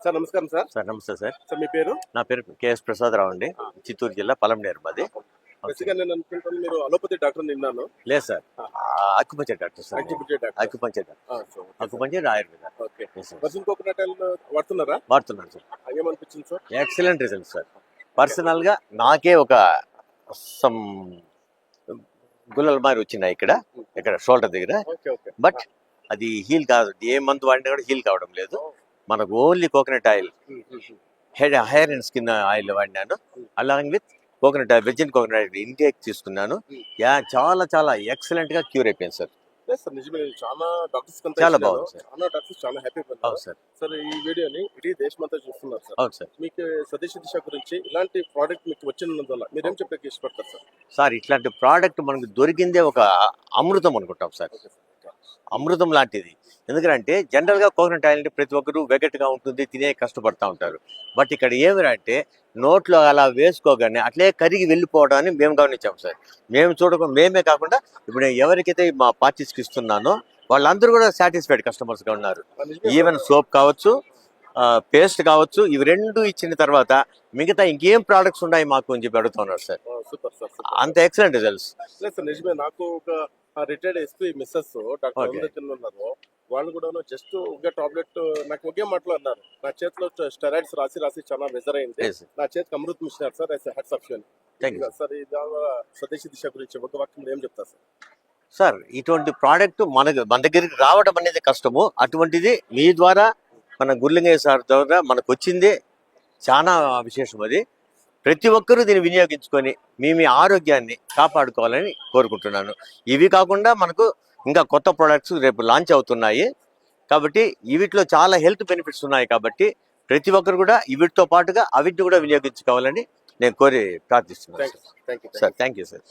Sir నమస్కారం sir. Sir నమస్తే sir. Sir మీ పేరు? నా పేరు కేఎస్ ప్రసాదరావు అండి, చిత్తూరు జిల్లా పలంనేరు మాది. బేసిక్గా నేను అనుకుంటాను మీరు అలోపతి డాక్టర్ నిన్నాను. లేదు sir, acupuncture doctor sir. Acupuncture acupuncture Ayurveda. Okay. Virgin coconut oil వాడుతున్నారా? వాడుతున్నాను సార్. ఏమనిపించింది sir? Excellent result sir. Personal గా నాకే ఒక సమ్ గుల్లల మారి వచ్చినాయి ఇక్కడ షోల్డర్ దగ్గర. బట్ అది హీల్ కాదు, ఏ మందు వాడినా కూడా హీల్ కావడం లేదు. మనకు only coconut oil, hair and skin oil వాడినాను. Along with coconut oil, virgin coconut oil intake తీసుకున్నాను. చాలా చాలా ఎక్సలెంట్ గా క్యూర్ అయిపోయింది సార్. చాలా బాగుంది సార్. చాలా హ్యాపీ సార్. సార్ ఈ వీడియోని ఇడీ దేశమంతా చూస్తున్నారు సార్. అవును సార్. మీకు స్వదేశీ దిశ గురించి ఇలాంటి ప్రోడక్ట్ మీకు వచ్చినందువల్ల మీరేం చెప్పడానికి ఇష్టపడతారు సార్? సార్ ఇట్లాంటి ప్రోడక్ట్ మనకు దొరికిందే ఒక అమృతం అనుకుంటాం సార్. అమృతం లాంటిది. ఎందుకంటే జనరల్ గా కోకోనట్ ఆయిల్ అంటే ప్రతి ఒక్కరు వెగట్గా ఉంటుంది, తినే కష్టపడతా ఉంటారు. బట్ ఇక్కడ ఏమిరంటే నోట్లో అలా వేసుకోగానే అట్లే కరిగి వెళ్ళిపోవడాన్ని మేము గమనించాం సార్. మేమే కాకుండా ఇప్పుడు ఎవరికైతే మా పార్టీస్కి ఇస్తున్నానో వాళ్ళందరూ కూడా సాటిస్ఫైడ్ కస్టమర్స్ గా ఉన్నారు. ఈవెన్ సోప్ కావచ్చు, పేస్ట్ కావచ్చు, ఇవి రెండు ఇచ్చిన తర్వాత మిగతా ఇంకేం ప్రోడక్ట్స్ ఉన్నాయి మాకు అని చెప్పి అడుగుతున్నారు సార్. అంత ఎక్సలెంట్ రిజల్ట్స్. నిజమే. నాకు ఒక రిటైర్డ్ ఎస్పీ మిస్సెస్ డాక్టర్ ఉన్నారు. వాళ్ళు కూడా జస్ట్ ఒక టాబ్లెట్ నాకు ఒకే మాటలో అన్నారు, నా చేతిలో స్టెరాయిడ్స్ రాసి చాలా మెజర్ అయింది, నా చేతికి అమృతం ఇచ్చినారు sir. Hats off you sir. ఈ స్వదేశీ దిశ గురించి ఒక వాక్యం ఏం చెప్తారు సార్? సార్ ఇటువంటి ప్రోడక్ట్ మన దగ్గరికి రావడం అనేది కష్టము. అటువంటిది మీ ద్వారా, మన గుర్లింగయ్య సార్ ద్వారా మనకు వచ్చిందే చాలా విశేషం. అది ప్రతి ఒక్కరూ దీన్ని వినియోగించుకొని మీ ఆరోగ్యాన్ని కాపాడుకోవాలని కోరుకుంటున్నాను. ఇవి కాకుండా మనకు ఇంకా కొత్త ప్రోడక్ట్స్ రేపు లాంచ్ అవుతున్నాయి కాబట్టి వీటిలో చాలా హెల్త్ బెనిఫిట్స్ ఉన్నాయి. కాబట్టి ప్రతి ఒక్కరు కూడా వీటితో పాటుగా అవిటిని కూడా వినియోగించుకోవాలని నేను కోరి ప్రార్థిస్తున్నాను సార్. Thank you sir.